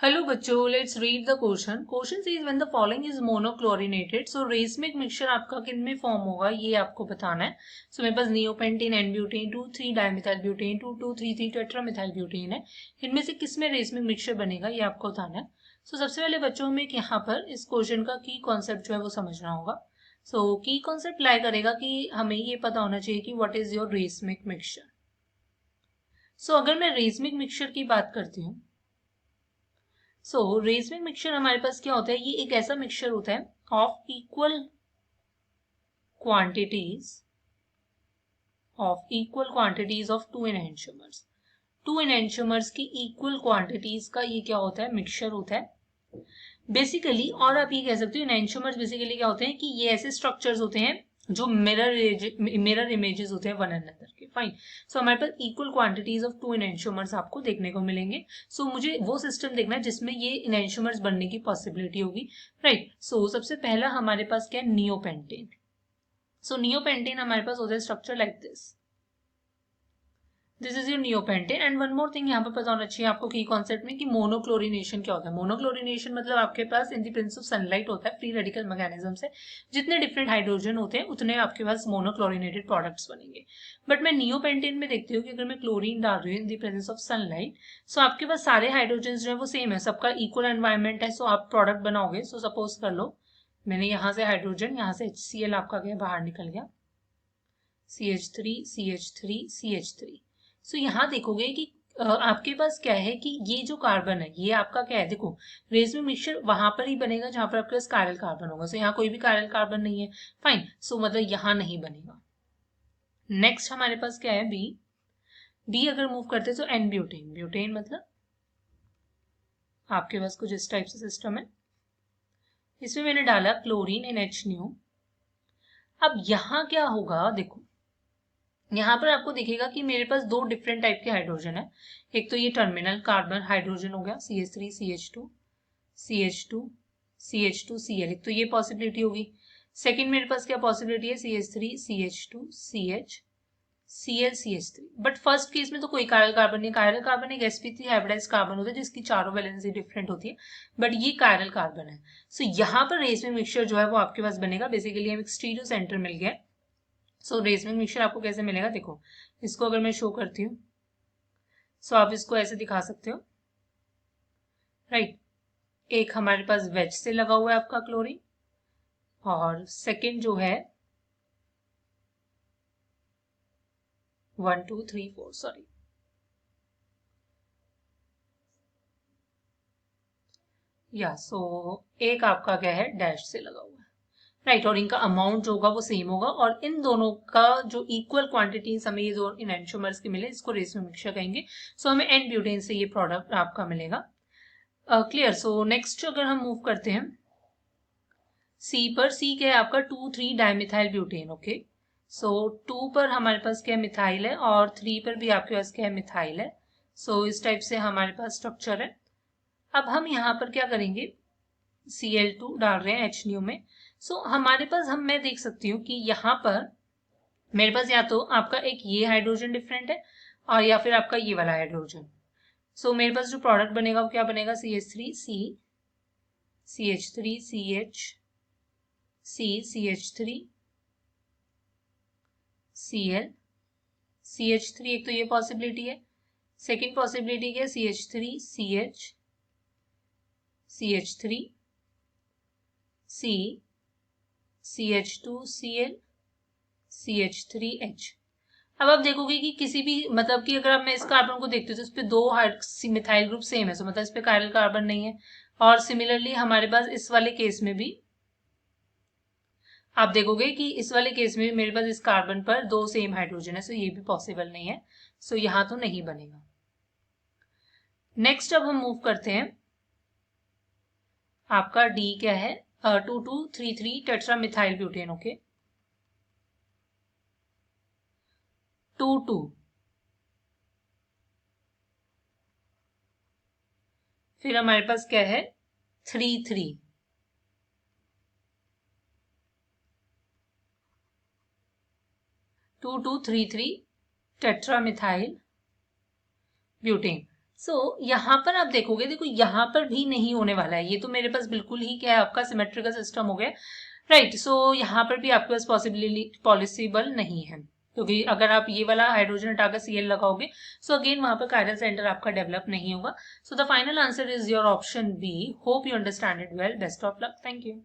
Hello बच्चों, let's read the question. Question says when the following is monochlorinated, so racemic mixture आपका किन में form होगा ये आपको बताना है. So मेरे पास नियोपेंटीन, एन-ब्यूटेन, 2,3-डाइमिथाइल-ब्यूटेन, 2,2,3,3 टेट्रामिथाइल-ब्यूटेन है. इनमें से किस में रेसमिक मिक्सचर बनेगा ये आपको बताना है. So सबसे पहले बच्चों में यहाँ पर इस क्वेश्चन का की कॉन्सेप्ट जो है वो समझना होगा. So की कॉन्सेप्ट लाई करेगा कि हमें ये पता होना चाहिए कि what is your racemic mixture. So अगर मैं रेसमिक मिक्सचर की बात करती हूँ, रेसमिक मिक्सचर हमारे पास क्या होता है, ये एक ऐसा मिक्सचर होता है of equal quantities of two enhancers. Two enhancers की इक्वल क्वांटिटीज का ये क्या होता है, मिक्सचर होता है बेसिकली. और आप ये कह सकते हो एनहांसर्स बेसिकली क्या होते हैं कि ये ऐसे स्ट्रक्चर्स होते हैं जो मिरर इमेजेस होते हैं वन अनदर के. फाइन. सो हमारे पास equal quantities of two enhancers आपको देखने को मिलेंगे. सो मुझे वो सिस्टम देखना है जिसमें ये एनहांसर्स बनने की पॉसिबिलिटी होगी. राइट. सो सबसे पहला हमारे पास क्या है, नियोपेंटेन. सो नियोपेंटेन हमारे पास होता है structure like this. This is your neopentane. And one more thing यहाँ पे पता होना चाहिए आपको की कॉन्सेप्ट में कि मोनोक्लोरिनेशन क्या होता है. मोनोक्लोरिनेशन मतलब आपके पास in the presence of sunlight होता है फ्री रेडिकल मैकेनिज्म से. जितने डिफरेंट हाइड्रोजन होते हैं उतने आपके पास मोनोक्लोरिनेटेड प्रोडक्ट्स बनेंगे. बट मैं नियोपेंटेन में देखती हूँ कि अगर मैं क्लोरीन डाल रही हूँ in the presence of sunlight, so आपके पास सारे हाइड्रोजन जो है वो सेम है, सबका इक्वल एनवायरमेंट है. सो आप प्रोडक्ट बनाओगे. सो सपोज कर लो मैंने यहाँ से हाइड्रोजन, यहाँ से HCl आपका गया बाहर निकल गया, CH3 CH3 CH3. सो यहाँ देखोगे कि आपके पास क्या है कि ये जो कार्बन है ये आपका क्या है, देखो रेसमिक मिक्सचर वहां पर ही बनेगा जहां पर आपके पास कायरल कार्बन होगा. सो यहाँ कोई भी कायरल कार्बन नहीं है. फाइन. सो मतलब यहाँ नहीं बनेगा. नेक्स्ट हमारे पास क्या है, बी अगर मूव करते हैं तो एन ब्यूटेन. ब्यूटेन मतलब आपके पास कुछ इस टाइप से सिस्टम है. इसमें मैंने डाला क्लोरीन NH न्यू. अब यहाँ क्या होगा, देखो यहाँ पर आपको दिखेगा कि मेरे पास दो डिफरेंट टाइप के हाइड्रोजन है. एक तो ये टर्मिनल कार्बन हाइड्रोजन हो गया CH3 CH2 CH2 CH2 Cl, तो ये पॉसिबिलिटी होगी. सेकंड मेरे पास क्या पॉसिबिलिटी है, CH3 CH2 CH Cl CH3. But first case में तो कोई कायरल कार्बन नहीं. कायरल कार्बन एक sp3 हाइब्रिडाइज्ड कार्बन होता है जिसकी चारों वैलेंसी डिफरेंट होती है, बट ये कायरल कार्बन है. सो यहाँ पर रेसमिक मिक्सचर जो है वो आपके पास बनेगा. बेसिकली हमें स्टीरियो सेंटर मिल गया. सो रेसमिक मिक्सचर आपको कैसे मिलेगा, देखो इसको अगर मैं शो करती हूँ, सो आप इसको ऐसे दिखा सकते हो. राइट. एक हमारे पास वेज से लगा हुआ है आपका क्लोरीन, और सेकंड जो है 1 2 3 4 सॉरी या सो एक आपका क्या है डैश से लगा हुआ है. राइट. और इनका अमाउंट जो होगा वो सेम होगा, और इन दोनों का जो इक्वल क्वांटिटीज हमें ये दो इनएंशोमर्स की मिले इसको रेसमिक मिक्सचर कहेंगे. सो हमें एन ब्यूटेन से ये प्रोडक्ट आपका मिलेगा. क्लियर. सो नेक्स्ट अगर हम मूव करते हैं सी पर, सी क्या है आपका 2,3-डाइमिथाइल ब्यूटेन. ओके. सो 2 पर हमारे पास क्या है, मिथाइल है, और 3 पर भी आपके पास क्या है, मिथाइल है. सो इस टाइप से हमारे पास स्ट्रक्चर है. अब हम यहाँ पर क्या करेंगे, Cl2 डाल रहे हैं H में. सो हमारे पास मैं देख सकती हूँ कि यहाँ पर मेरे पास या तो आपका एक ये हाइड्रोजन डिफरेंट है और या फिर आपका ये वाला हाइड्रोजन. सो मेरे पास जो प्रोडक्ट बनेगा वो क्या बनेगा, CH3 C CH3 CH C CH3 Cl CH3. एक तो ये पॉसिबिलिटी है. सेकेंड पॉसिबिलिटी क्या है, CH3 CH CH3 C CH2 Cl CH3H. अब आप देखोगे कि किसी भी मतलब कि अगर मैं इस कार्बन को देखती हूँ तो इस पे दो मिथाइल ग्रुप सेम है, सो मतलब इस पे कायरल कार्बन नहीं है. और सिमिलरली हमारे पास इस वाले केस में भी आप देखोगे कि इस वाले केस में मेरे पास इस कार्बन पर दो सेम हाइड्रोजन है, सो ये भी पॉसिबल नहीं है. सो यहां तो नहीं बनेगा. नेक्स्ट अब हम मूव करते हैं, आपका डी क्या है, 2,2,3,3 टेट्रामिथाइल ब्यूटेन. ओके. 2 फिर हमारे पास क्या है, 3 2,2,3,3 टेट्रामिथाइल ब्यूटेन. यहाँ पर आप देखोगे, देखो यहाँ पर भी नहीं होने वाला है, ये तो मेरे पास बिल्कुल ही क्या है आपका सिमेट्रिकल सिस्टम हो गया, राइट। सो यहाँ पर भी आपके पास पॉसिबल नहीं है, क्योंकि अगर आप ये वाला हाइड्रोजन हटाकर Cl लगाओगे, सो अगेन वहां पर कायरल सेंटर आपका डेवलप नहीं होगा। So the final answer is your option B. Hope you understand it well. Best of luck. Thank you.